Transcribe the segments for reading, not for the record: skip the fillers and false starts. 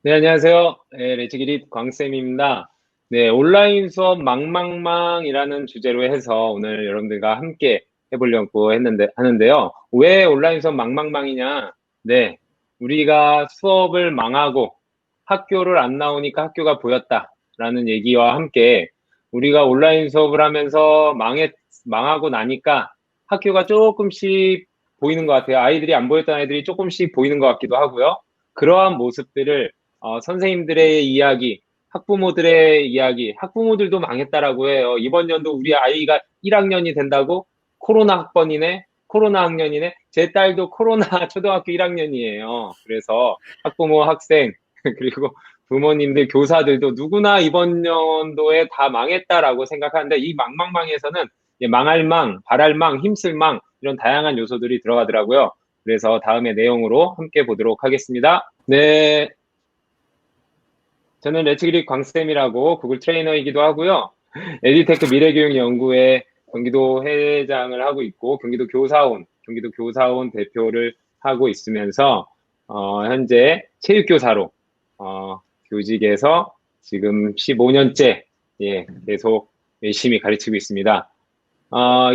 네, 안녕하세요. 네, 레지기릿 광쌤입니다. 네, 온라인 수업 망망망이라는 주제로 해서 오늘 여러분들과 함께 해보려고 하는데요. 왜 온라인 수업 망망망이냐? 네, 우리가 수업을 망하고 학교를 안 나오니까 학교가 보였다라는 얘기와 함께 우리가 온라인 수업을 하면서 망하고 나니까 학교가 조금씩 보이는 것 같아요. 아이들이 안 보였던 아이들이 조금씩 보이는 것 같기도 하고요. 그러한 모습들을 선생님들의 이야기, 학부모들의 이야기, 학부모들도 망했다라고 해요. 이번 연도 우리 아이가 1학년이 된다고 코로나 학번이네, 코로나 학년이네. 제 딸도 코로나 초등학교 1학년이에요. 그래서 학부모, 학생, 그리고 부모님들, 교사들도 누구나 이번 연도에 다 망했다라고 생각하는데 이 망망망에서는 망할 망, 바랄 망, 힘쓸 망 이런 다양한 요소들이 들어가더라고요. 그래서 다음의 내용으로 함께 보도록 하겠습니다. 네, 저는 레츠기릭 광쌤이라고 구글 트레이너이기도 하고요. 에듀테크 미래교육연구회 경기도 회장을 하고 있고, 경기도 교사원 대표를 하고 있으면서, 현재 체육교사로, 교직에서 지금 15년째, 예, 계속 열심히 가르치고 있습니다.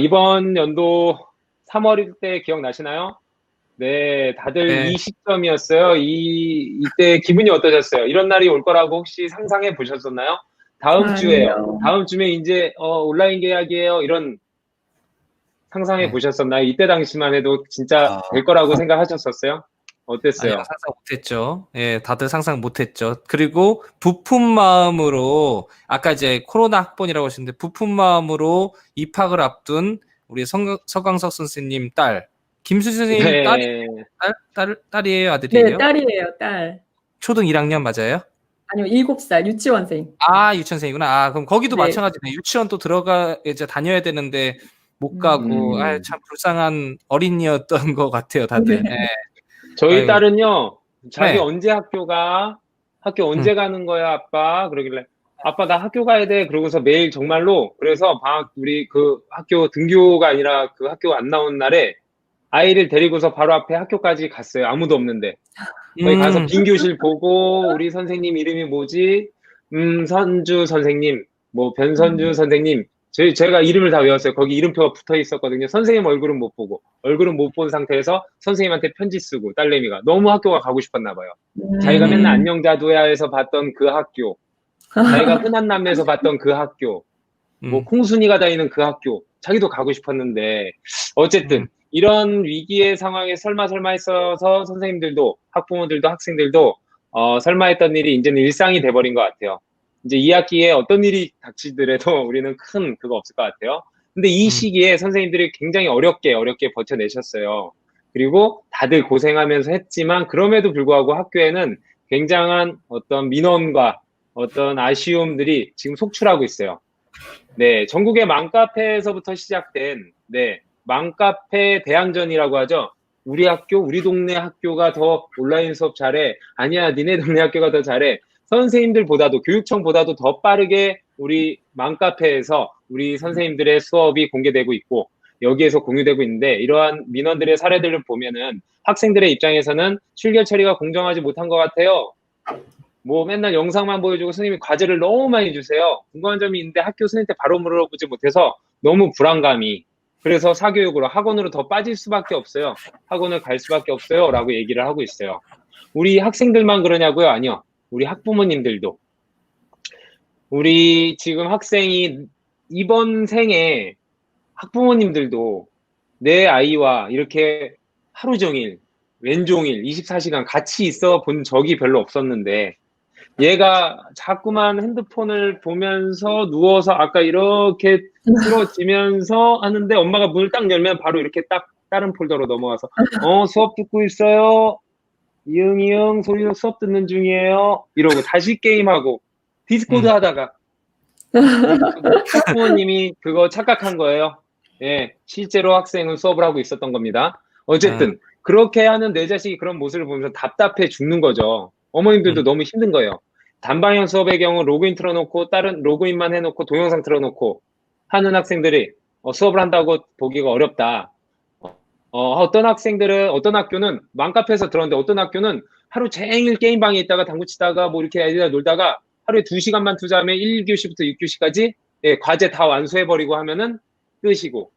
이번 연도 3월 때 기억나시나요? 네, 다들 네, 이 시점이었어요. 이때 기분이 어떠셨어요? 이런 날이 올 거라고 혹시 상상해 보셨었나요? 다음 주에요. 아니요. 다음 주에 이제 온라인 계약이에요. 이런 상상해 네. 보셨었나요? 이때 당시만 해도 진짜 아, 될 거라고 생각하셨었어요? 아니요, 어땠어요? 상상 못했죠. 예, 다들 상상 못했죠. 그리고 부푼 마음으로, 아까 이제 코로나 학번이라고 하셨는데, 부푼 마음으로 입학을 앞둔 우리 서광석 선생님 딸, 김수지 선생님 네, 딸이에요, 네, 아들이에요? 딸이에요, 딸. 초등 1학년 맞아요? 아니요, 7살, 유치원생. 아, 유치원생이구나. 아, 그럼 거기도 네. 마찬가지네. 유치원 또 이제 다녀야 되는데, 못 음. 가고, 아, 음, 참 불쌍한 어린이였던 것 같아요, 다들. 예. 네. 저희 아이고, 딸은요, 자기 네. 언제 학교 가? 학교 음. 언제 가는 거야, 아빠? 그러길래, 아빠, 나 학교 가야 돼. 그러고서 매일 정말로, 그래서 우리 그 학교 등교가 아니라 그 학교 안 나온 날에 아이를 데리고서 바로 앞에 학교까지 갔어요. 아무도 없는데. 거기 가서 음. 빈 교실 보고, 우리 선생님 이름이 뭐지? 선주 선생님, 뭐, 변선주 선생님. 제가 이름을 다 외웠어요. 거기 이름표가 붙어 있었거든요. 선생님 얼굴은 못 보고, 얼굴은 못 본 상태에서 선생님한테 편지 쓰고, 딸내미가. 너무 학교가 가고 싶었나 봐요. 자기가 맨날 음. 안녕자두야에서 봤던 그 학교, 자기가 흔한 남에서 봤던 그 학교, 뭐 음. 콩순이가 다니는 그 학교, 자기도 가고 싶었는데 음. 어쨌든 이런 위기의 상황에 설마 했어서 선생님들도 학부모들도 학생들도 설마 했던 일이 이제는 일상이 돼버린 것 같아요. 이제 2학기에 어떤 일이 닥치더라도 우리는 큰 그거 없을 것 같아요. 근데 이 음. 시기에 선생님들이 굉장히 어렵게 버텨내셨어요. 그리고 다들 고생하면서 했지만 그럼에도 불구하고 학교에는 굉장한 어떤 민원과 어떤 아쉬움들이 지금 속출하고 있어요. 네, 전국의 맘카페에서부터 시작된, 네, 맘카페 대항전이라고 하죠. 우리 학교, 우리 동네 학교가 더 온라인 수업 잘해. 아니야, 니네 동네 학교가 더 잘해. 선생님들보다도, 교육청보다도 더 빠르게 우리 맘카페에서 우리 선생님들의 수업이 공개되고 있고, 여기에서 공유되고 있는데, 이러한 민원들의 사례들을 보면은 학생들의 입장에서는 출결 처리가 공정하지 못한 것 같아요. 뭐 맨날 영상만 보여주고 선생님이 과제를 너무 많이 주세요. 궁금한 점이 있는데 학교 선생님한테 바로 물어보지 못해서 너무 불안감이. 그래서 사교육으로 학원으로 더 빠질 수밖에 없어요. 학원을 갈 수밖에 없어요. 라고 얘기를 하고 있어요. 우리 학생들만 그러냐고요? 아니요. 우리 학부모님들도. 우리 지금 학생이 이번 생에 학부모님들도 내 아이와 이렇게 하루 종일, 왼종일, 24시간 같이 있어 본 적이 별로 없었는데 얘가 자꾸만 핸드폰을 보면서 누워서 아까 이렇게 쓰러지면서 하는데 엄마가 문을 딱 열면 바로 이렇게 딱 다른 폴더로 넘어가서 수업 듣고 있어요. 이응 이응 소리로 수업 듣는 중이에요. 이러고 다시 게임하고 디스코드 음. 하다가 학부모님이 그거 착각한 거예요. 예, 실제로 학생은 수업을 하고 있었던 겁니다. 아, 어쨌든 그렇게 하는 내 자식이 그런 모습을 보면서 답답해 죽는 거죠. 어머님들도 음. 너무 힘든 거예요. 단방향 수업의 경우 로그인 틀어놓고 다른 로그인만 해놓고 동영상 틀어놓고 하는 학생들이 수업을 한다고 보기가 어렵다. 어떤 학생들은, 어떤 학교는 맘카페에서 들었는데 어떤 학교는 하루 종일 게임방에 있다가 당구 치다가 뭐 이렇게 애들이랑 놀다가 하루에 2시간만 투자하면 1교시부터 6교시까지 예, 과제 다 완수해버리고 하면은 끝이고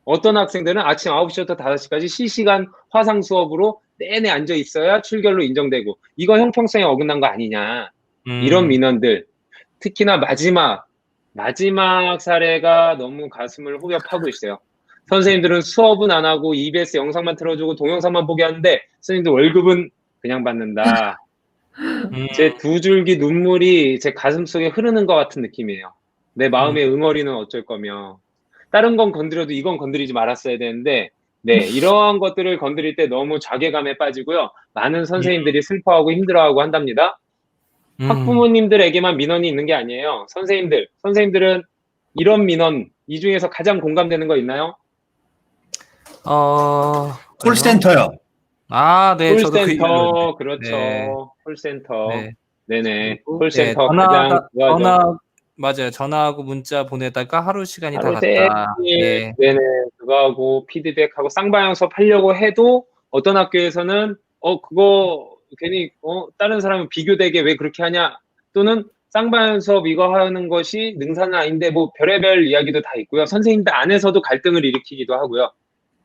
어떤 학생들은 아침 9시부터 5시까지 실시간 화상 수업으로 내내 앉아 있어야 출결로 인정되고 이거 형평성에 어긋난 거 아니냐. 이런 민원들. 특히나 마지막 사례가 너무 가슴을 후벼파고 있어요. 선생님들은 수업은 안 하고 EBS 영상만 틀어주고 동영상만 보게 하는데 선생님들 월급은 그냥 받는다. 제 두 줄기 눈물이 제 가슴 속에 흐르는 것 같은 느낌이에요. 내 마음의 응어리는 어쩔 거며. 다른 건 건드려도 이건 건드리지 말았어야 되는데, 네, 이러한 것들을 건드릴 때 너무 자괴감에 빠지고요. 많은 선생님들이 슬퍼하고 힘들어하고 한답니다. 학부모님들에게만 민원이 있는 게 아니에요. 선생님들은 이런 민원, 이 중에서 가장 공감되는 거 있나요? 콜센터요. 네, 저도 그 콜센터, 그렇죠. 네. 콜센터. 네. 네네. 그리고, 콜센터 네, 가장 좋아하죠. 맞아요. 전화하고 문자 보내다가 하루 시간이 다 하루 갔다. 종일, 네네, 그거하고 피드백하고 쌍방향 수업 하려고 해도 어떤 학교에서는 그거 괜히 다른 사람은 비교되게 왜 그렇게 하냐 또는 쌍방향 수업 이거 하는 것이 능사는 아닌데 뭐 별의별 이야기도 다 있고요. 선생님들 안에서도 갈등을 일으키기도 하고요.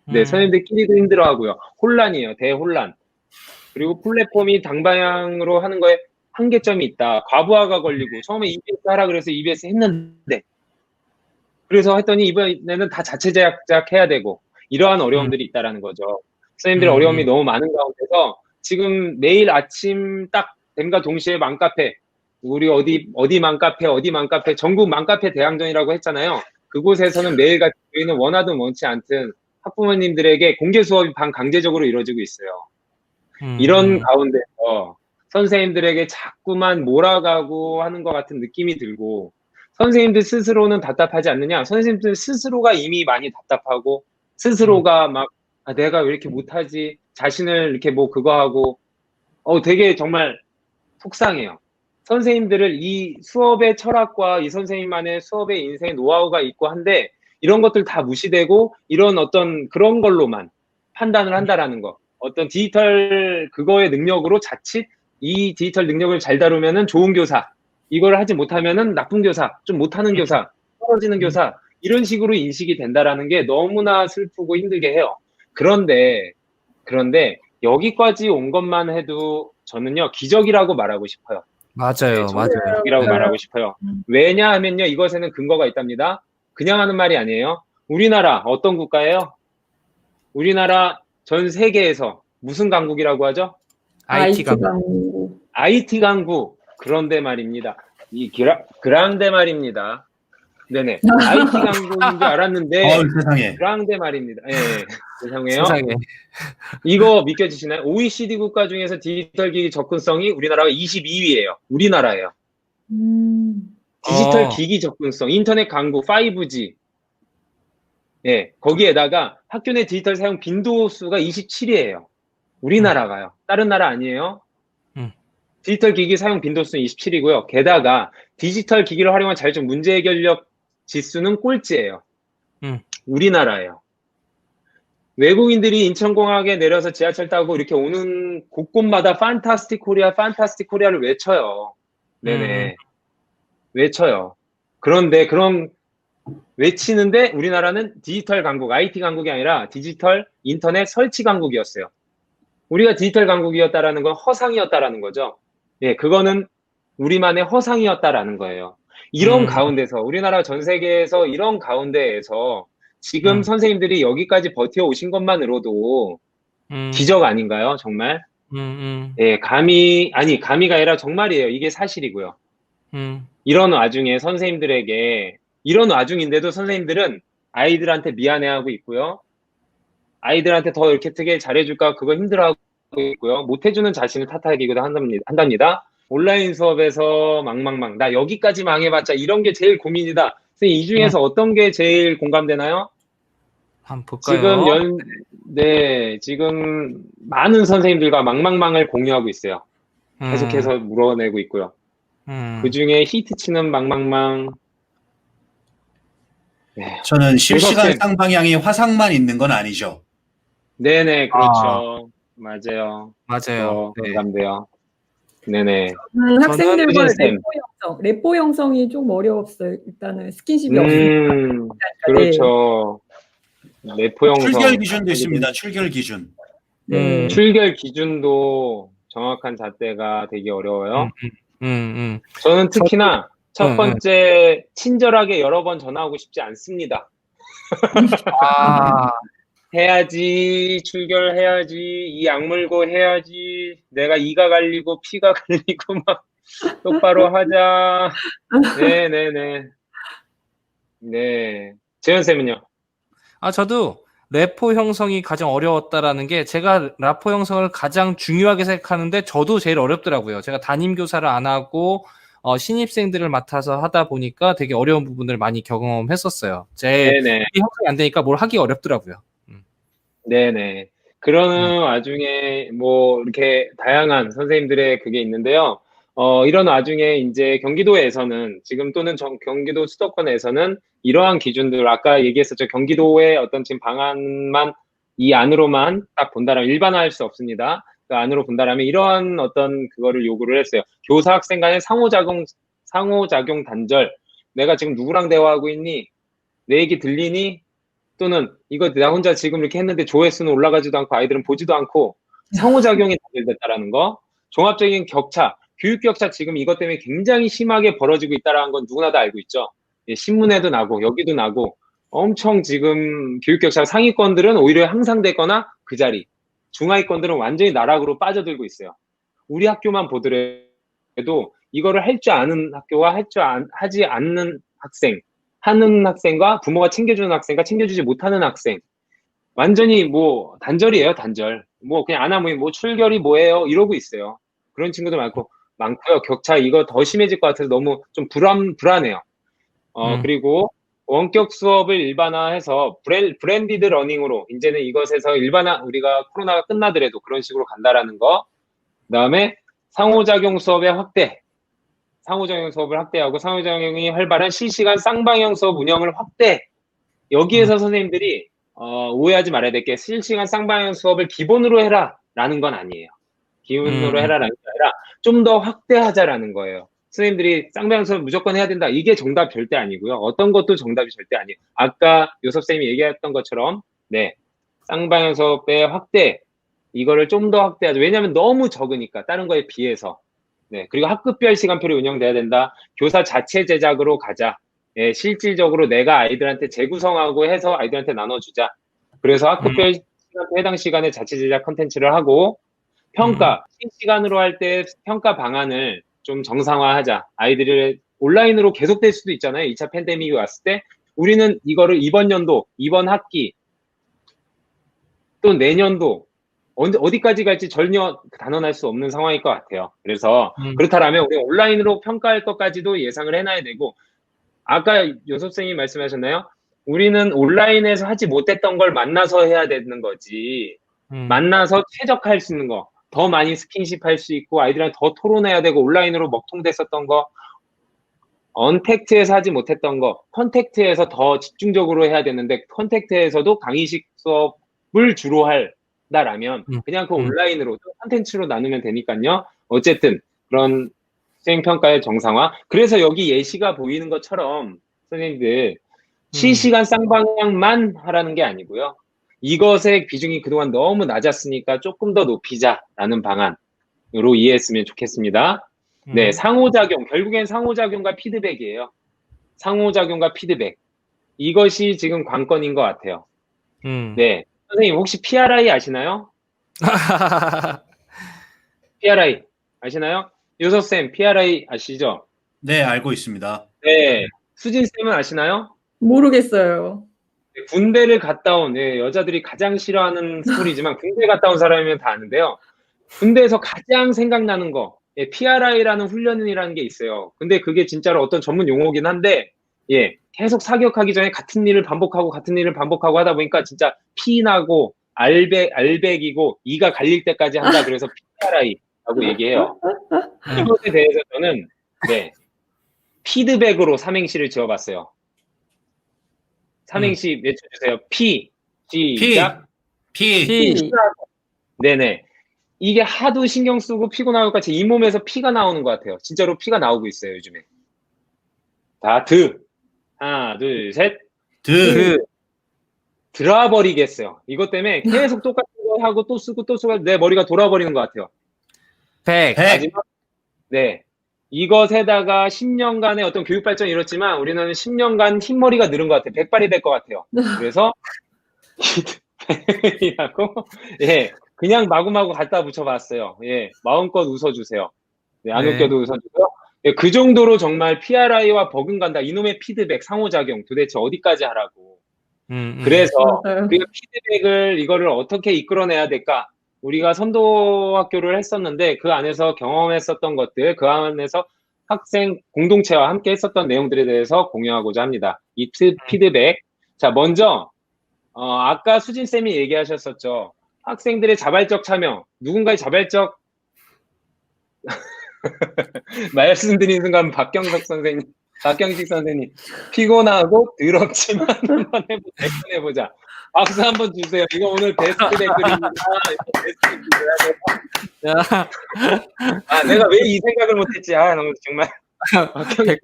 네, 선생님들끼리도 힘들어하고요. 혼란이에요. 대혼란. 그리고 플랫폼이 당방향으로 하는 거에 한계점이 있다. 과부하가 걸리고 처음에 EBS 하라 그래서 EBS 했는데 그래서 했더니 이번에는 다 자체 제작해야 되고 이러한 어려움들이 있다라는 거죠. 선생님들의 어려움이 너무 많은 가운데서 지금 내일 아침 딱 됨과 동시에 맘카페 우리 어디 맘카페 전국 맘카페 대항전이라고 했잖아요. 그곳에서는 매일같이 저희는 원하든 원치 않든 학부모님들에게 공개 수업이 반강제적으로 이루어지고 있어요. 이런 가운데서 선생님들에게 자꾸만 몰아가고 하는 것 같은 느낌이 들고 선생님들 스스로는 답답하지 않느냐? 선생님들 스스로가 이미 많이 답답하고 스스로가 막 내가 왜 이렇게 못하지? 자신을 이렇게 뭐 그거 하고 되게 정말 속상해요. 선생님들을 이 수업의 철학과 이 선생님만의 수업의 인생의 노하우가 있고 한데 이런 것들 다 무시되고 이런 어떤 그런 걸로만 판단을 한다라는 거. 어떤 디지털 그거의 능력으로 자칫 이 디지털 능력을 잘 다루면은 좋은 교사, 이걸 하지 못하면은 나쁜 교사, 좀 못하는 교사, 떨어지는 교사 이런 식으로 인식이 된다라는 게 너무나 슬프고 힘들게 해요. 그런데 여기까지 온 것만 해도 저는요 기적이라고 말하고 싶어요. 맞아요, 네, 맞아요. 기적이라고 말하고 싶어요. 왜냐하면요 이것에는 근거가 있답니다. 그냥 하는 말이 아니에요. 우리나라 어떤 국가예요? 우리나라 전 세계에서 무슨 강국이라고 하죠? IT 강국. 강국. IT 강국. 그런데 말입니다. 그런데 말입니다. 네네. IT 강국인 줄 알았는데. 세상에. 그런데 말입니다. 예. 죄송해요. 세상에. 이거 믿겨지시나요? OECD 국가 중에서 디지털 기기 접근성이 우리나라가 22위예요. 우리나라예요. 디지털 기기 접근성, 인터넷 강국, 5G. 예, 거기에다가 학교 내 디지털 사용 빈도수가 27이에요. 우리나라가요. 다른 나라 아니에요. 디지털 기기 사용 빈도수는 27이고요. 게다가 디지털 기기를 활용한 자율적 문제 해결력 지수는 꼴찌예요. 우리나라예요. 외국인들이 인천공항에 내려서 지하철 타고 이렇게 오는 곳곳마다 판타스틱 코리아를 외쳐요. 네네. 외쳐요. 그런데 그런 외치는데 우리나라는 디지털 강국, IT 강국이 아니라 디지털 인터넷 설치 강국이었어요. 우리가 디지털 강국이었다라는 건 허상이었다라는 거죠. 예, 그거는 우리만의 허상이었다라는 거예요. 이런 가운데서 우리나라 전 세계에서 이런 가운데에서 지금 선생님들이 여기까지 버텨오신 것만으로도 기적 아닌가요? 정말? 예, 감히가 아니라 정말이에요. 이게 사실이고요. 이런 와중에 선생님들에게 이런 와중인데도 선생님들은 아이들한테 미안해하고 있고요. 아이들한테 더 이렇게 되게 잘해줄까 그거 힘들어하고 있고요. 못해주는 자신을 탓하기도 한답니다. 온라인 수업에서 망. 나 여기까지 망해봤자 이런 게 제일 고민이다. 선생님 이 중에서 어떤 게 제일 공감되나요? 한번 볼까요? 지금 많은 선생님들과 망을 공유하고 있어요. 계속해서 물어내고 있고요. 그 중에 히트치는 망. 네. 저는 실시간 쌍방향이 화상만 있는 건 아니죠. 네네, 그렇죠. 맞아요. 맞아요. 네. 공감돼요. 네네. 학생들과 수진쌤. 레포 형성이 좀 어려웠어요. 일단은 스킨십이 없으니까. 네. 그렇죠. 내포 출결 형성. 기준도 있습니다. 출결 기준. 네. 출결 기준도 정확한 잣대가 되게 어려워요. 저는 저도, 특히나 첫 번째 친절하게 여러 번 전화하고 싶지 않습니다. 아, 해야지, 출결해야지, 이 악물고 해야지, 내가 이가 갈리고 피가 갈리고 막 똑바로 하자. 네네네. 네. 재현쌤은요? 저도 래포 형성이 가장 어려웠다라는 게 제가 라포 형성을 가장 중요하게 생각하는데 저도 제일 어렵더라고요. 제가 담임 교사를 안 하고 신입생들을 맡아서 하다 보니까 되게 어려운 부분을 많이 경험했었어요. 네네. 형성이 안 되니까 뭘 하기 어렵더라고요. 네네. 그러는 와중에 뭐 이렇게 다양한 선생님들의 그게 있는데요. 이런 와중에 이제 경기도에서는 지금 또는 경기도 수도권에서는 이러한 기준들 아까 얘기했었죠. 경기도의 어떤 지금 방안만 이 안으로만 딱 본다라면 일반화할 수 없습니다. 그 안으로 본다라면 이러한 어떤 그거를 요구를 했어요. 교사 학생 간의 상호작용 단절. 내가 지금 누구랑 대화하고 있니? 내 얘기 들리니? 또는 이거 나 혼자 지금 이렇게 했는데 조회수는 올라가지도 않고 아이들은 보지도 않고 상호작용이 단절됐다라는 거. 종합적인 격차, 교육 격차 지금 이것 때문에 굉장히 심하게 벌어지고 있다라는 건 누구나 다 알고 있죠. 예, 신문에도 나고 여기도 나고 엄청 지금 교육 격차 상위권들은 오히려 향상되거나 그 자리, 중하위권들은 완전히 나락으로 빠져들고 있어요. 우리 학교만 보더라도 이거를 할 줄 아는 학교와 하지 않는 학생, 하는 학생과 부모가 챙겨주는 학생과 챙겨주지 못하는 학생. 완전히 뭐 단절이에요, 단절. 뭐 그냥 아나모이 뭐 출결이 뭐예요 이러고 있어요. 그런 친구도 많고요. 격차 이거 더 심해질 것 같아서 너무 좀 불안해요. 그리고 원격 수업을 일반화해서 브랜디드 러닝으로 이제는 이것에서 우리가 코로나가 끝나더라도 그런 식으로 간다라는 거. 그다음에 상호작용 수업의 확대. 상호작용 수업을 확대하고 상호작용이 활발한 실시간 쌍방향 수업 운영을 확대. 여기에서 선생님들이 오해하지 말아야 될 게 실시간 쌍방향 수업을 기본으로 해라라는 건 아니에요. 기본으로 해라라는 게 아니라 좀 더 확대하자라는 거예요. 선생님들이 쌍방향 수업 무조건 해야 된다. 이게 정답 절대 아니고요. 어떤 것도 정답이 절대 아니에요. 아까 요섭 선생님이 얘기했던 것처럼 네, 쌍방향 수업의 확대 이거를 좀 더 확대하자. 왜냐하면 너무 적으니까 다른 거에 비해서. 네, 그리고 학급별 시간표를 운영돼야 된다. 교사 자체 제작으로 가자. 예, 실질적으로 내가 아이들한테 재구성하고 해서 아이들한테 나눠주자. 그래서 학급별 시간표 해당 시간에 자체 제작 컨텐츠를 하고 평가, 실시간으로 할 때 평가 방안을 좀 정상화하자. 아이들을 온라인으로 계속될 수도 있잖아요. 2차 팬데믹이 왔을 때 우리는 이거를 이번 연도, 이번 학기 또 내년도 어디까지 갈지 전혀 단언할 수 없는 상황일 것 같아요. 그래서 그렇다면 우리 온라인으로 평가할 것까지도 예상을 해놔야 되고 아까 요섭 선생님이 말씀하셨나요? 우리는 온라인에서 하지 못했던 걸 만나서 해야 되는 거지. 만나서 최적화할 수 있는 거. 더 많이 스킨십 할 수 있고 아이들이랑 더 토론해야 되고 온라인으로 먹통됐었던 거. 언택트에서 하지 못했던 거. 컨택트에서 더 집중적으로 해야 되는데 컨택트에서도 강의식 수업을 주로 한다라면 그냥 그 온라인으로 컨텐츠로 나누면 되니까요. 어쨌든 그런 수행평가의 정상화. 그래서 여기 예시가 보이는 것처럼 선생님들 실시간 쌍방향만 하라는 게 아니고요. 이것의 비중이 그동안 너무 낮았으니까 조금 더 높이자라는 방안으로 이해했으면 좋겠습니다. 네, 상호작용. 결국엔 상호작용과 피드백이에요. 상호작용과 피드백. 이것이 지금 관건인 것 같아요. 네. 선생님 혹시 PRI 아시나요? PRI 아시나요? 요섭쌤, PRI 아시죠? 네, 알고 있습니다. 네. 수진쌤은 아시나요? 모르겠어요. 네, 군대를 갔다 온, 여자들이 가장 싫어하는 스토리지만, 군대 갔다 온 사람이면 다 아는데요. 군대에서 가장 생각나는 거, PRI라는 훈련이라는 게 있어요. 근데 그게 진짜로 어떤 전문 용어긴 한데, 계속 사격하기 전에 같은 일을 반복하고 하다 보니까 진짜 피나고, 알백이고, 이가 갈릴 때까지 한다. 그래서 PRI라고 얘기해요. 이것에 대해서 저는 피드백으로 삼행시를 지어봤어요. 삼행시 외쳐주세요. 시작. 피. 피. 네네. 이게 하도 신경 쓰고 피곤하니까 제 잇몸에서 피가 나오는 것 같아요. 진짜로 피가 나오고 있어요, 요즘에. 자, 하나, 둘, 셋. 드. 들어버리겠어요. 이것 때문에 계속 똑같은 거 하고 또 쓰고 또 쓰고 내 머리가 돌아버리는 것 같아요. 백. 백. 마지막, 네. 이것에다가 10년간의 어떤 교육 발전이 이렇지만 우리는 10년간 흰머리가 늘은 것 같아요. 백발이 될 것 같아요. 그래서 이라고 예, 그냥 마구마구 갖다 붙여봤어요. 예, 마음껏 웃어주세요. 네, 안 네. 웃겨도 웃어주고요. 예, 그 정도로 정말 PRI와 버금간다. 이놈의 피드백, 상호작용 도대체 어디까지 하라고. 그래서 맞아요. 우리가 피드백을 이거를 어떻게 이끌어내야 될까? 우리가 선도학교를 했었는데 그 안에서 경험했었던 것들, 그 안에서 학생 공동체와 함께 했었던 내용들에 대해서 공유하고자 합니다. 이 피드백. 자, 먼저 아까 수진 쌤이 얘기하셨었죠. 학생들의 자발적 참여, 누군가의 자발적 말씀드린 순간 박경식 선생님, 피곤하고 더럽지만 한번 해보자. 박수 한번 주세요. 이거 오늘 베스트 댓글입니다. 이거 베스트 댓글이야. 야, 아, 내가 왜 이 생각을 못했지? 아, 너무 정말. 박경식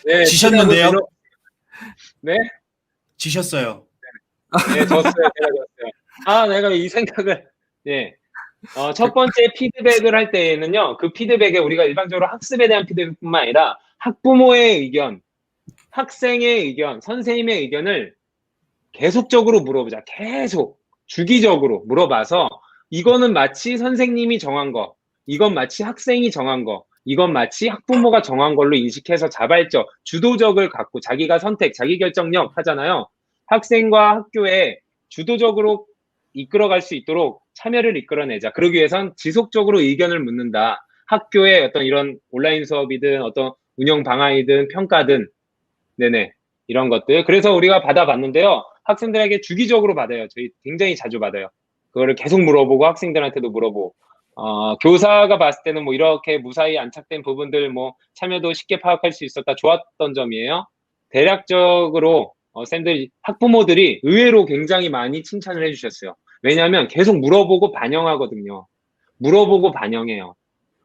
네, 지셨는데요? 네? 지셨어요. 네, 졌어요. 제가 졌어요. 아, 내가 왜 이 생각을. 네. 첫 번째 피드백을 할 때에는요, 그 피드백에 우리가 일반적으로 학습에 대한 피드백뿐만 아니라 학부모의 의견, 학생의 의견, 선생님의 의견을 계속적으로 물어보자. 계속 주기적으로 물어봐서 이거는 마치 선생님이 정한 거, 이건 마치 학생이 정한 거, 이건 마치 학부모가 정한 걸로 인식해서 자발적, 주도적을 갖고 자기가 선택, 자기결정력 하잖아요. 학생과 학교에 주도적으로 이끌어갈 수 있도록 참여를 이끌어내자. 그러기 위해선 지속적으로 의견을 묻는다. 학교의 어떤 이런 온라인 수업이든 어떤 운영 방안이든 평가든 네네 이런 것들. 그래서 우리가 받아봤는데요. 학생들에게 주기적으로 받아요. 저희 굉장히 자주 받아요. 그거를 계속 물어보고 학생들한테도 물어보고 교사가 봤을 때는 뭐 이렇게 무사히 안착된 부분들 뭐 참여도 쉽게 파악할 수 있었다 좋았던 점이에요. 대략적으로 쌤들 학부모들이 의외로 굉장히 많이 칭찬을 해주셨어요. 왜냐하면 계속 물어보고 반영하거든요. 물어보고 반영해요.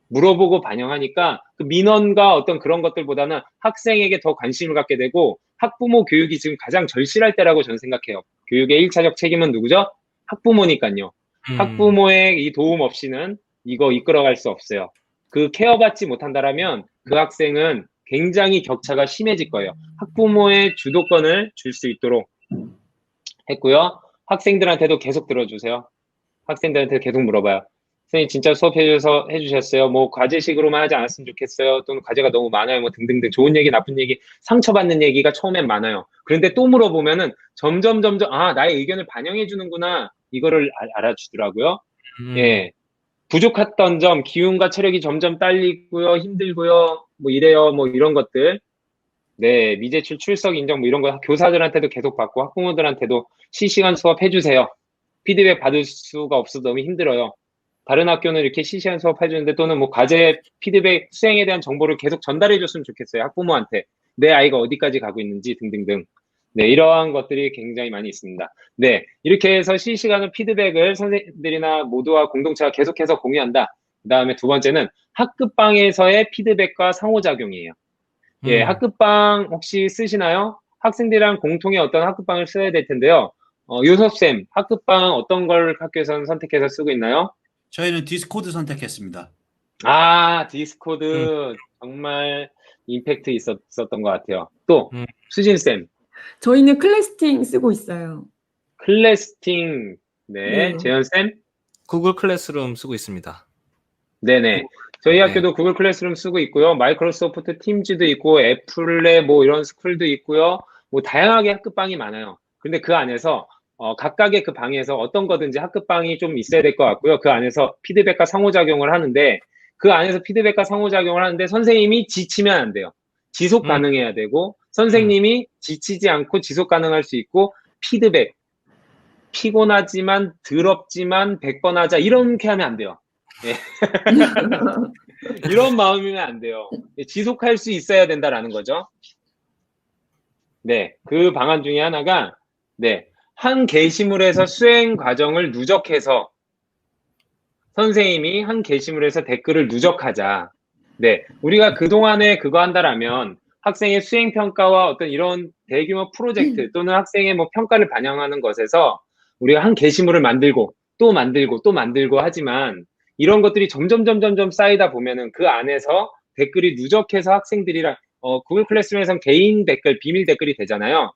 물어보고 반영하니까 그 민원과 어떤 그런 것들보다는 학생에게 더 관심을 갖게 되고 학부모 교육이 지금 가장 절실할 때라고 저는 생각해요. 교육의 1차적 책임은 누구죠? 학부모니까요. 학부모의 이 도움 없이는 이거 이끌어갈 수 없어요. 그 케어받지 못한다라면 그 학생은 굉장히 격차가 심해질 거예요. 학부모의 주도권을 줄 수 있도록 했고요. 학생들한테도 계속 들어주세요. 학생들한테 계속 물어봐요. 선생님 진짜 해주셨어요. 뭐 과제식으로만 하지 않았으면 좋겠어요. 또는 과제가 너무 많아요. 뭐 등등등 좋은 얘기, 나쁜 얘기, 상처받는 얘기가 처음엔 많아요. 그런데 또 물어보면은 점점 나의 의견을 반영해 주는구나 이거를 알아주더라고요. 예, 부족했던 점, 기운과 체력이 점점 딸리고요, 힘들고요, 뭐 이래요, 뭐 이런 것들. 네, 미제출 출석 인정 뭐 이런 거 교사들한테도 계속 받고 학부모들한테도 실시간 수업 해주세요. 피드백 받을 수가 없어서 너무 힘들어요. 다른 학교는 이렇게 실시간 수업 해주는데 또는 뭐 과제 피드백 수행에 대한 정보를 계속 전달해 줬으면 좋겠어요. 학부모한테. 내 아이가 어디까지 가고 있는지 등등등. 네, 이러한 것들이 굉장히 많이 있습니다. 네, 이렇게 해서 실시간으로 피드백을 선생님들이나 모두와 공동체가 계속해서 공유한다. 그 다음에 두 번째는 학급방에서의 피드백과 상호작용이에요. 예, 학급방 혹시 쓰시나요? 학생들이랑 공통의 어떤 학급방을 써야 될 텐데요. 요섭쌤, 학급방 어떤 걸 학교에서는 선택해서 쓰고 있나요? 저희는 디스코드 선택했습니다. 아, 디스코드 정말 임팩트 있었던 것 같아요. 또 수진쌤. 저희는 클래스팅 쓰고 있어요. 클래스팅. 네, 네. 재현쌤. 구글 클래스룸 쓰고 있습니다. 네네. 저희 네. 학교도 구글 클래스룸 쓰고 있고요. 마이크로소프트 팀즈도 있고, 애플의 뭐 이런 스쿨도 있고요. 뭐 다양하게 학급방이 많아요. 근데 그 안에서 각각의 그 방에서 어떤 거든지 학급방이 좀 있어야 될 것 같고요. 그 안에서 피드백과 상호작용을 하는데 그 안에서 피드백과 상호작용을 하는데 선생님이 지치면 안 돼요. 지속 가능해야 되고 선생님이 지치지 않고 지속 가능할 수 있고 피드백 피곤하지만 더럽지만 100번 하자 이렇게 하면 안 돼요. 예. 이런 마음이면 안 돼요. 지속할 수 있어야 된다라는 거죠. 네, 그 방안 중에 하나가 네, 한 게시물에서 수행 과정을 누적해서 선생님이 한 게시물에서 댓글을 누적하자. 네, 우리가 그동안에 그거 한다라면 학생의 수행 평가와 어떤 이런 대규모 프로젝트 또는 학생의 뭐 평가를 반영하는 것에서 우리가 한 게시물을 만들고 또 만들고 또 만들고 하지만 이런 것들이 점점 쌓이다 보면은 그 안에서 댓글이 누적해서 학생들이랑 구글 클래스룸에서는 개인 댓글, 비밀 댓글이 되잖아요.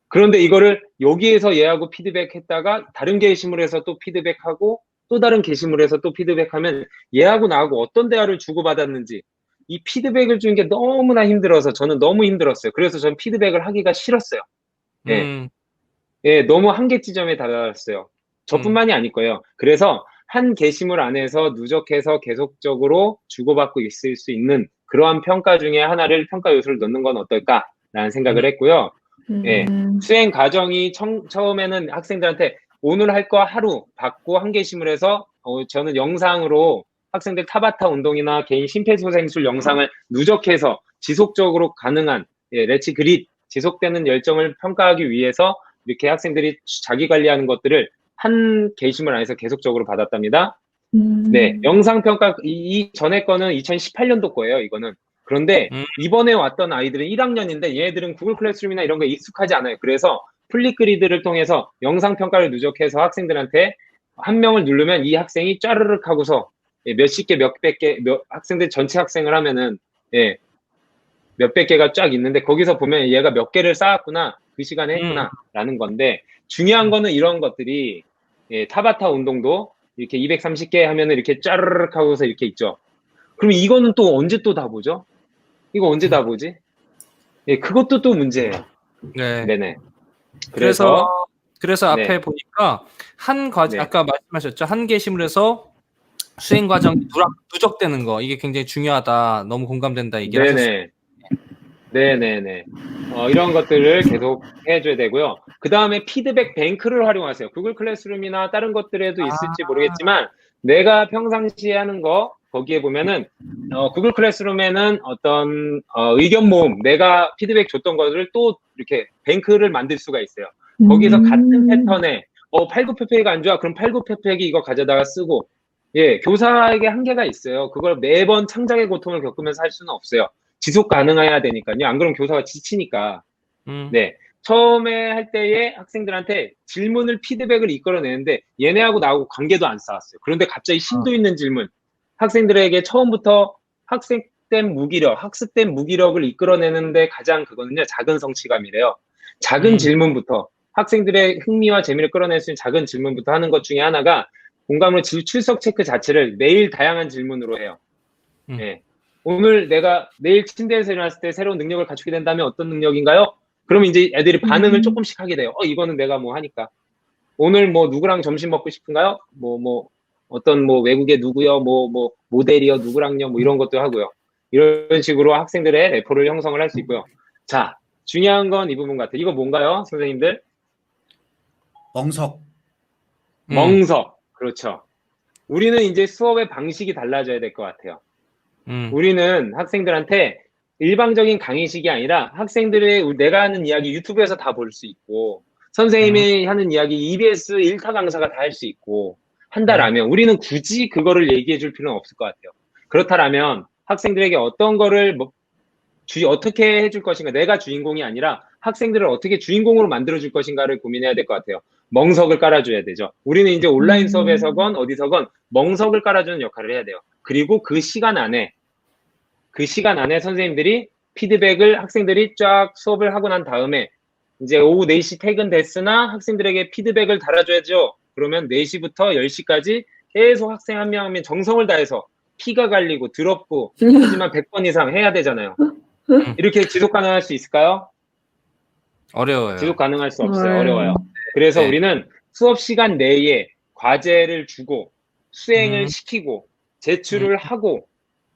그런데 이거를 여기에서 얘하고 피드백했다가 다른 게시물에서 또 피드백하고 또 다른 게시물에서 또 피드백하면 얘하고 나하고 어떤 대화를 주고받았는지 이 피드백을 주는 게 너무나 힘들어서 저는 너무 힘들었어요. 그래서 저는 피드백을 하기가 싫었어요. 예, 예, 너무 한계 지점에 다다랐어요. 저뿐만이 아닐 거예요. 그래서 한 게시물 안에서 누적해서 계속적으로 주고받고 있을 수 있는 그러한 평가 중에 하나를 평가 요소를 넣는 건 어떨까라는 생각을 했고요. 예, 수행 과정이 처음에는 학생들한테 오늘 할 거 하루 받고 한 게시물에서 저는 영상으로 학생들 타바타 운동이나 개인 심폐소생술 영상을 누적해서 지속적으로 가능한 레츠 그릿 지속되는 열정을 평가하기 위해서 이렇게 학생들이 자기 관리하는 것들을 한 게시물 안에서 계속적으로 받았답니다. 네, 영상 평가 이 전에 거는 2018년도 거예요. 이거는. 그런데 이번에 왔던 아이들은 1학년인데 얘네들은 구글 클래스룸이나 이런 거에 익숙하지 않아요. 그래서 플립그리드를 통해서 영상 평가를 누적해서 학생들한테 한 명을 누르면 이 학생이 짜르륵 하고서 몇십 개, 몇백 개, 학생들 전체 학생을 하면은 예, 몇백 개가 쫙 있는데 거기서 보면 얘가 몇 개를 쌓았구나, 그 시간에 했구나라는 건데 중요한 거는 이런 것들이 타바타 운동도 이렇게 230개 하면은 이렇게 짜르륵 하고서 이렇게 있죠. 그럼 이거는 또 언제 또 다 보죠? 이거 언제 다 보지? 예, 그것도 또 문제예요. 네. 네네. 그래서 네. 앞에 보니까 한 과정, 네. 아까 말씀하셨죠. 한 게시물에서 수행 과정이 누적되는 거, 이게 굉장히 중요하다. 너무 공감된다. 얘기를 하셨어요. 네네네. 이런 것들을 계속 해줘야 되고요. 그 다음에 피드백 뱅크를 활용하세요. 구글 클래스룸이나 다른 것들에도 있을지 모르겠지만, 내가 평상시에 하는 거, 거기에 보면은, 구글 클래스룸에는 어떤, 의견 모음, 내가 피드백 줬던 것을 또 이렇게 뱅크를 만들 수가 있어요. 거기서 같은 패턴에, 89팩이 안 좋아. 그럼 89팩이 이거 가져다가 쓰고, 예, 교사에게 한계가 있어요. 그걸 매번 창작의 고통을 겪으면서 할 수는 없어요. 지속 가능해야 되니까요. 안 그러면 교사가 지치니까. 네. 처음에 할 때에 학생들한테 질문을 피드백을 이끌어내는데 얘네하고 나하고 관계도 안 쌓았어요. 그런데 갑자기 심도 있는 질문. 학생들에게 처음부터 학습된 무기력을 이끌어내는데 가장 그거는요, 작은 성취감이래요. 작은 질문부터 학생들의 흥미와 재미를 끌어낼 수 있는 작은 질문부터 하는 것 중에 하나가 공감으로 출석 체크 자체를 매일 다양한 질문으로 해요. 네. 오늘 내가 내일 침대에서 일어났을 때 새로운 능력을 갖추게 된다면 어떤 능력인가요? 그러면 이제 애들이 반응을 조금씩 하게 돼요. 이거는 내가 뭐 하니까. 오늘 뭐 누구랑 점심 먹고 싶은가요? 어떤 뭐 외국의 누구요? 모델이요? 누구랑요? 뭐 이런 것도 하고요. 이런 식으로 학생들의 레포를 형성을 할 수 있고요. 자, 중요한 건 이 부분 같아요. 이거 뭔가요, 선생님들? 멍석. 멍석. 그렇죠. 우리는 이제 수업의 방식이 달라져야 될 것 같아요. 우리는 학생들한테 일방적인 강의식이 아니라 학생들의 내가 하는 이야기 유튜브에서 다 볼 수 있고 선생님이 하는 이야기 EBS 1타 강사가 다 할 수 있고 한다라면 우리는 굳이 그거를 얘기해 줄 필요는 없을 것 같아요. 그렇다라면 학생들에게 어떤 거를 어떻게 해줄 것인가, 내가 주인공이 아니라 학생들을 어떻게 주인공으로 만들어 줄 것인가를 고민해야 될 것 같아요. 멍석을 깔아줘야 되죠. 우리는 이제 온라인 수업에서건 어디서건 멍석을 깔아주는 역할을 해야 돼요. 그리고 그 시간 안에 선생님들이 피드백을 학생들이 쫙 수업을 하고 난 다음에 이제 오후 4시 퇴근됐으나 학생들에게 피드백을 달아줘야죠. 그러면 4시부터 10시까지 계속 학생 한 명 한 명 정성을 다해서 피가 갈리고 더럽고 하지만 100번 이상 해야 되잖아요. 이렇게 지속 가능할 수 있을까요? 어려워요. 지속 가능할 수 없어요. 어려워요. 그래서 우리는 수업 시간 내에 과제를 주고 수행을 시키고 제출을 하고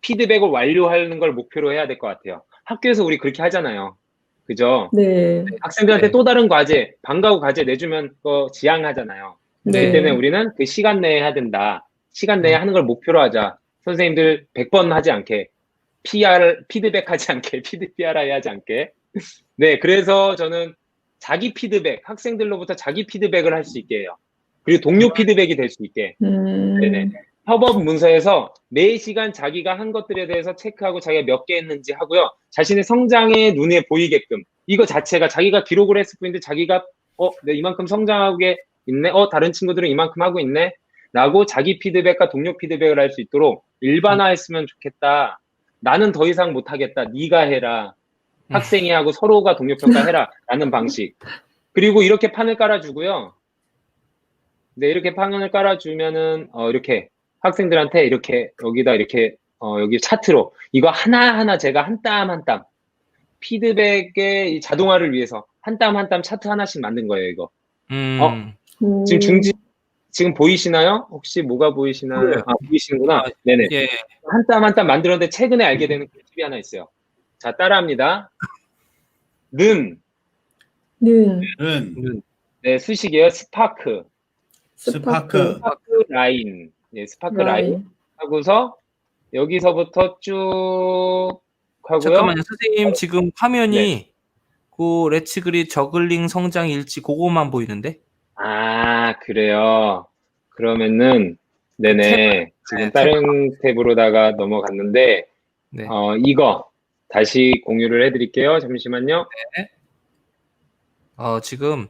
피드백을 완료하는 걸 목표로 해야 될 것 같아요. 학교에서 우리 그렇게 하잖아요. 그죠? 네. 학생들한테 또 다른 과제, 방과 후 과제 내주면 그거 지양하잖아요. 네. 그렇기 때문에 우리는 그 시간 내에 해야 된다. 시간 내에 하는 걸 목표로 하자. 선생님들 100번 하지 않게, 피드백 하지 않게, PRI 하지 않게. 네, 그래서 저는 자기 피드백, 학생들로부터 자기 피드백을 할 수 있게 해요. 그리고 동료 피드백이 될 수 있게. 네네. 협업 문서에서 매 시간 자기가 한 것들에 대해서 체크하고 자기가 몇 개 했는지 하고요. 자신의 성장에 눈에 보이게끔. 이거 자체가 자기가 기록을 했을 뿐인데 자기가 내가 이만큼 성장하고 있네. 다른 친구들은 이만큼 하고 있네. 라고 자기 피드백과 동료 피드백을 할 수 있도록 일반화했으면 좋겠다. 나는 더 이상 못하겠다. 네가 해라. 학생이 하고 서로가 동료 평가해라. 라는 방식. 그리고 이렇게 판을 깔아주고요. 네, 이렇게 판을 깔아주면은 이렇게 학생들한테 이렇게 여기다 이렇게 여기 차트로 이거 하나하나 제가 한 땀 한 땀 피드백의 이 자동화를 위해서 한 땀 한 땀 차트 하나씩 만든 거예요, 이거. 지금 보이시나요? 혹시 뭐가 보이시나요? 네. 보이시는구나. 네네. 예. 한 땀 한 땀 만들었는데 최근에 알게 되는 팁이 하나 있어요. 자, 따라합니다. 는. 네, 수식이에요. 스파크 라인. 네, 스파크 라인. 하고서 여기서부터 쭉 하고요. 잠깐만요. 선생님 지금 화면이 그 레츠그리 저글링 성장 일지 그거만 보이는데? 그래요. 그러면은 네네. 지금 다른 탭으로다가 넘어갔는데 네. 이거 다시 공유를 해드릴게요. 잠시만요. 네. 지금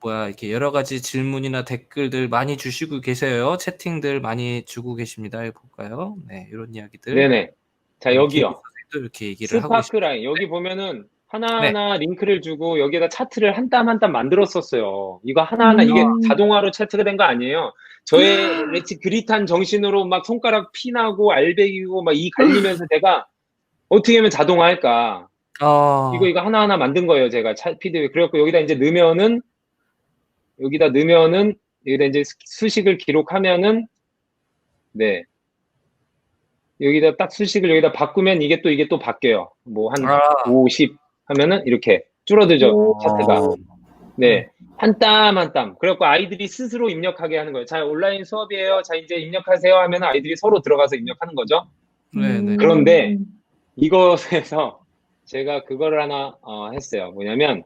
이렇게 여러 가지 질문이나 댓글들 많이 주시고 계세요. 채팅들 많이 주고 계십니다. 이거 볼까요? 네, 이런 이야기들. 네네. 자, 여기요. 이렇게 얘기를 하고 스파크 라인. 여기 보면은 하나하나 링크를 주고 여기에다 차트를 한 땀 한 땀 만들었었어요. 이거 하나하나 이게 자동화로 차트가 된 거 아니에요. 저의 레츠 그릿한 정신으로 막 손가락 피나고 알배기고 막 이 갈리면서 제가 어떻게 하면 자동화할까? 이거 하나하나 만든 거예요. 제가 피드백. 그래갖고 여기다 이제 넣으면은 여기다 이제 수식을 기록하면은 네. 여기다 딱 수식을 여기다 바꾸면 이게 또 바뀌어요. 뭐 한 50 하면은 이렇게 줄어들죠. 차트가. 네. 한 땀 한 땀. 그래갖고 아이들이 스스로 입력하게 하는 거예요. 자, 온라인 수업이에요. 자, 이제 입력하세요 하면 아이들이 서로 들어가서 입력하는 거죠. 네네. 그런데 이것에서 제가 그거를 하나 했어요. 뭐냐면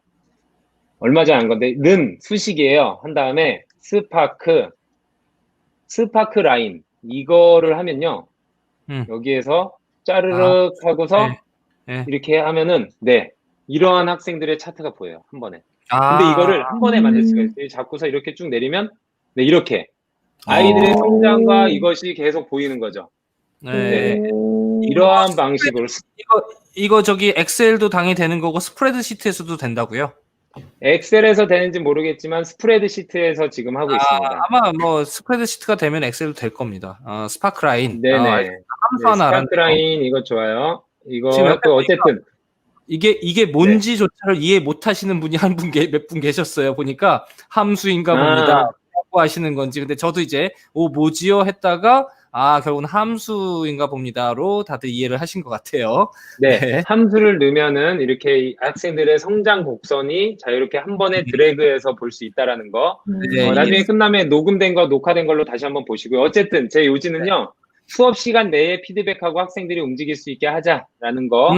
얼마 전에 한 건데 는 수식이에요. 한 다음에 스파크 라인 이거를 하면요. 여기에서 짜르륵 하고서 이렇게 하면은 이러한 학생들의 차트가 보여요. 한 번에. 근데 이거를 한 번에 만들 수가 있어요. 잡고서 이렇게 쭉 내리면 이렇게 아이들의 성장과 이것이 계속 보이는 거죠. 네. 이러한 방식으로 이거 저기 엑셀도 당연히 되는 거고 스프레드시트에서도 된다고요? 엑셀에서 되는지 모르겠지만 스프레드시트에서 지금 하고 있습니다. 아마 뭐 스프레드시트가 되면 엑셀도 될 겁니다. 스파크라인. 네네. 함수 하나 스파크라인 이거 좋아요. 이거 지금 또 어쨌든 이게 뭔지조차를 이해 못 하시는 분이 몇 분 계셨어요. 보니까 함수인가 봅니다. 라고 하시는 건지. 근데 저도 이제 뭐지요 했다가 결국은 함수인가 봅니다로 다들 이해를 하신 것 같아요. 네. 함수를 넣으면은 이렇게 학생들의 성장 곡선이 자유롭게 한 번에 드래그해서 볼 수 있다라는 거. 나중에 끝나면 녹음된 거, 녹화된 걸로 다시 한번 보시고요. 어쨌든 제 요지는요. 수업 시간 내에 피드백하고 학생들이 움직일 수 있게 하자라는 거.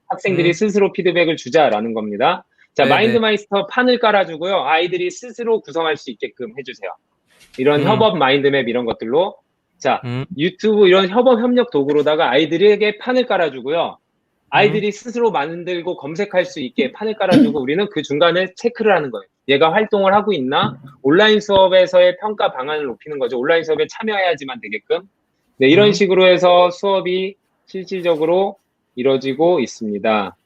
학생들이 스스로 피드백을 주자라는 겁니다. 자, 마인드마이스터 판을 깔아주고요. 아이들이 스스로 구성할 수 있게끔 해주세요. 이런 협업 마인드맵 이런 것들로. 자, 유튜브 이런 협업 협력 도구로다가 아이들에게 판을 깔아주고요. 아이들이 스스로 만들고 검색할 수 있게 판을 깔아주고 우리는 그 중간에 체크를 하는 거예요. 얘가 활동을 하고 있나? 온라인 수업에서의 평가 방안을 높이는 거죠. 온라인 수업에 참여해야지만 되게끔. 네, 이런 식으로 해서 수업이 실질적으로 이루어지고 있습니다.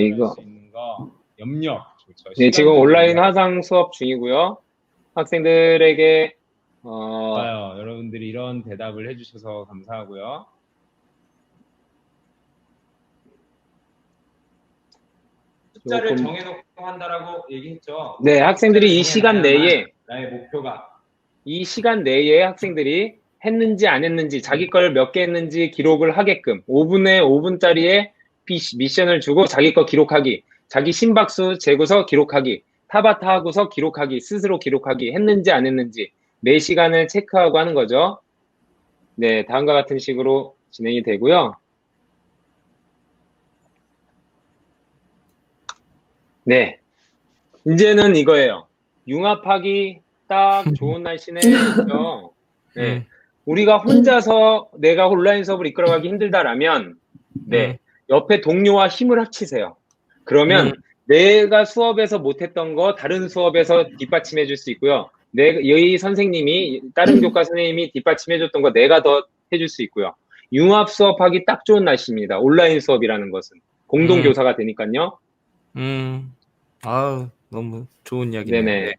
이거. 염력. 네, 지금 온라인 화상 수업 중이고요. 학생들에게 좋아요. 여러분들이 이런 대답을 해주셔서 감사하고요. 숫자를 정해놓고 한다라고 얘기했죠. 네, 학생들이 이 시간 내에 나의 목표가 이 시간 내에 학생들이 했는지 안 했는지 자기 걸 몇 개 했는지 기록을 하게끔 5분짜리의 미션을 주고 자기 거 기록하기, 자기 심박수 재고서 기록하기, 타바타 하고서 기록하기, 스스로 기록하기, 했는지 안 했는지 매 시간을 체크하고 하는 거죠. 네, 다음과 같은 식으로 진행이 되고요. 네. 이제는 이거예요. 융합하기 딱 좋은 날씨네. 그죠? 네. 우리가 혼자서 내가 온라인 수업을 이끌어가기 힘들다라면, 네. 옆에 동료와 힘을 합치세요. 그러면 내가 수업에서 못했던 거 다른 수업에서 뒷받침해 줄 수 있고요. 이 선생님이, 다른 교과 선생님이 뒷받침해 줬던 거 내가 더 해줄 수 있고요. 융합 수업하기 딱 좋은 날씨입니다. 온라인 수업이라는 것은. 공동교사가 되니까요. 아우, 너무 좋은 이야기네요. 네네.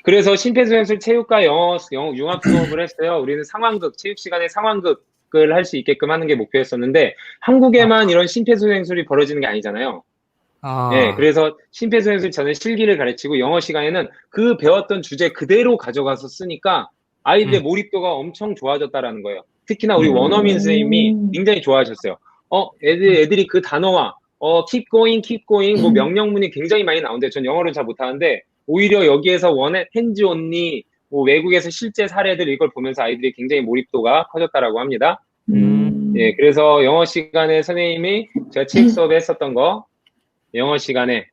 그래서 심폐소생술 체육과 영어 융합 수업을 했어요. 우리는 상황극, 체육 시간에 상황극을 할 수 있게끔 하는 게 목표였었는데, 한국에만 이런 심폐소생술이 벌어지는 게 아니잖아요. 네, 그래서 심폐소생술 저는 실기를 가르치고 영어 시간에는 그 배웠던 주제 그대로 가져가서 쓰니까 아이들의 몰입도가 엄청 좋아졌다라는 거예요. 특히나 우리 원어민 선생님이 굉장히 좋아하셨어요. 애들이 그 단어와 keep going, 뭐 명령문이 굉장히 많이 나오는데 전 영어를 잘 못하는데 오히려 여기에서 hands only, 뭐 외국에서 실제 사례들 이걸 보면서 아이들이 굉장히 몰입도가 커졌다라고 합니다. 예, 그래서 영어 시간에 선생님이 제가 체육 수업에 했었던 거 영어 시간에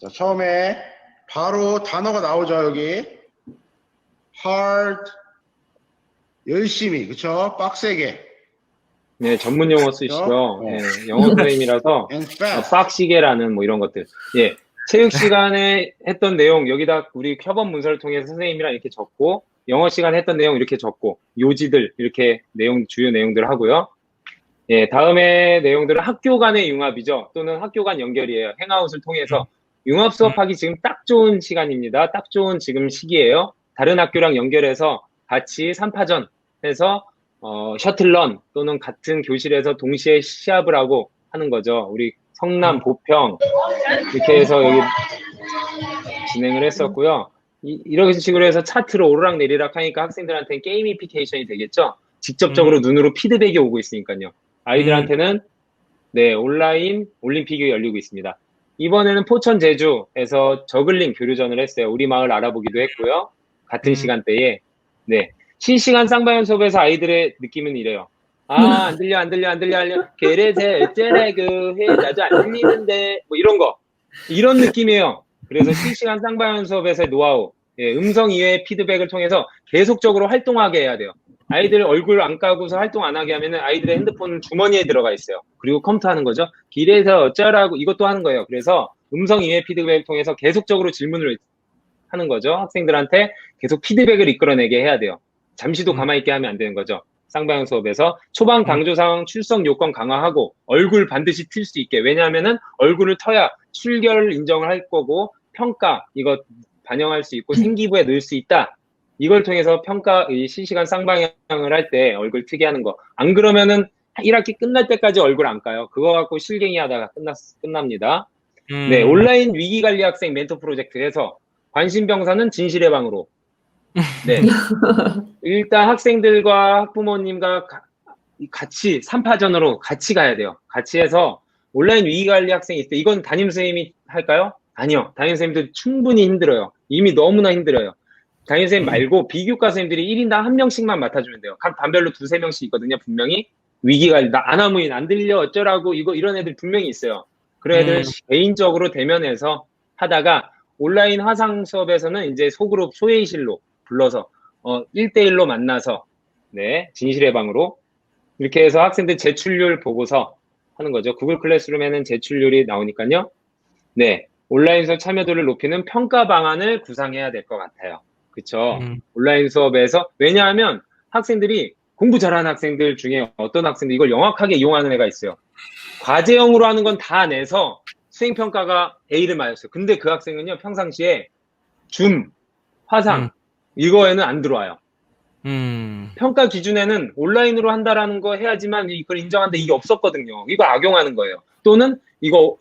자, 처음에 바로 단어가 나오죠, 여기. hard, 열심히, 그쵸? 빡세게. 네, 전문 용어 쓰시죠. 네, 영어 선생님이라서 and fast. 빡시게라는 뭐 이런 것들. 예, 체육 시간에 했던 내용 여기다 우리 협업 문서를 통해서 선생님이랑 이렇게 적고 영어 시간에 했던 내용 이렇게 적고 요지들 이렇게 주요 내용들 하고요. 예, 다음에 내용들은 학교 간의 융합이죠. 또는 학교 간 연결이에요. 행아웃을 통해서 융합 수업하기 지금 딱 좋은 시간입니다. 딱 좋은 지금 시기예요. 다른 학교랑 연결해서 같이 3파전 해서 셔틀런 또는 같은 교실에서 동시에 시합을 하고 하는 거죠. 우리 성남, 보평 이렇게 해서 여기 진행을 했었고요. 이런 식으로 해서 차트로 오르락내리락 하니까 학생들한테는 게이미피케이션이 되겠죠. 직접적으로 눈으로 피드백이 오고 있으니까요. 아이들한테는 네, 온라인 올림픽이 열리고 있습니다. 이번에는 포천 제주에서 저글링 교류전을 했어요. 우리 마을 알아보기도 했고요. 같은 시간대에. 네. 실시간 쌍방향 수업에서 아이들의 느낌은 이래요. 안 들려. 그래서 어쩌라고 해. 나도 안 들리는데. 뭐 이런 거. 이런 느낌이에요. 그래서 실시간 쌍방향 수업에서의 노하우. 예, 음성 이외의 피드백을 통해서 계속적으로 활동하게 해야 돼요. 아이들 얼굴 안 까고서 활동 안 하게 하면은 아이들의 핸드폰 주머니에 들어가 있어요. 그리고 컴퓨터 하는 거죠. 길에서 어쩌라고 이것도 하는 거예요. 그래서 음성 이외의 피드백을 통해서 계속적으로 질문을 하는 거죠. 학생들한테 계속 피드백을 이끌어내게 해야 돼요. 잠시도 가만히 있게 하면 안 되는 거죠. 쌍방향 수업에서 초반 강조 상황 출석 요건 강화하고 얼굴 반드시 틀 수 있게. 왜냐하면은 얼굴을 터야 출결 인정을 할 거고 평가 이거 반영할 수 있고 생기부에 넣을 수 있다. 이걸 통해서 실시간 쌍방향을 할 때 얼굴 트게 하는 거. 안 그러면은 1학기 끝날 때까지 얼굴 안 까요. 그거 갖고 실갱이 하다가 끝납니다. 네, 온라인 위기관리 학생 멘토 프로젝트에서 관심병사는 진실의 방으로. 네. 일단 학생들과 학부모님과 같이 3파전으로 같이 가야 돼요. 같이 해서 온라인 위기관리 학생이 있을 때 이건 담임선생님이 할까요? 아니요. 담임선생님도 충분히 힘들어요. 이미 너무나 힘들어요. 담임선생님 말고 비교과 선생님들이 1인당 1명씩만 맡아주면 돼요. 각 반별로 2-3명씩 있거든요. 분명히 위기관리, 아나무인 안 들려 어쩌라고 이런 애들 분명히 있어요. 그런 애들 개인적으로 대면해서 하다가 온라인 화상 수업에서는 이제 소그룹 소회의실로 불러서 1대1로 만나서 네, 진실의 방으로 이렇게 해서 학생들 제출률 보고서 하는 거죠. 구글 클래스룸에는 제출률이 나오니까요. 네, 온라인 수업 참여도를 높이는 평가 방안을 구상해야 될 것 같아요. 그쵸? 온라인 수업에서 왜냐하면 학생들이 공부 잘하는 학생들 중에 어떤 학생들 이걸 영악하게 이용하는 애가 있어요. 과제형으로 하는 건 다 내서 수행평가가 A를 맞았어요. 근데 그 학생은요, 평상시에 줌, 화상, 이거에는 안 들어와요. 평가 기준에는 온라인으로 한다라는 거 해야지만 이걸 인정하는데 이게 없었거든요. 이거 악용하는 거예요. 또는 이거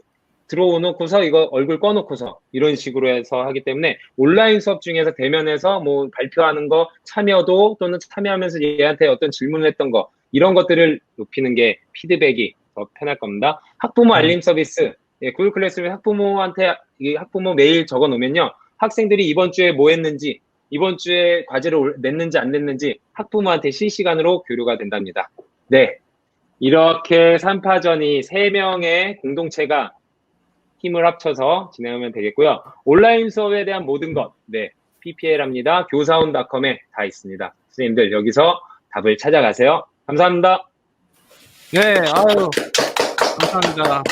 들어오놓고서 이거 얼굴 꺼놓고서 이런 식으로 해서 하기 때문에 온라인 수업 중에서 대면해서 뭐 발표하는 거 참여도 또는 참여하면서 얘한테 어떤 질문을 했던 거 이런 것들을 높이는 게 피드백이 더 편할 겁니다. 학부모 알림 서비스 예, 구글 클래스룸 학부모 메일 적어 놓으면요 학생들이 이번 주에 뭐 했는지 이번 주에 과제를 냈는지 안 냈는지 학부모한테 실시간으로 교류가 된답니다. 네. 이렇게 3파전이 3명의 공동체가 힘을 합쳐서 진행하면 되겠고요. 온라인 수업에 대한 모든 것, 네, PPL합니다. 교사원.com에 다 있습니다. 선생님들 여기서 답을 찾아가세요. 감사합니다. 네, 아유, 감사합니다.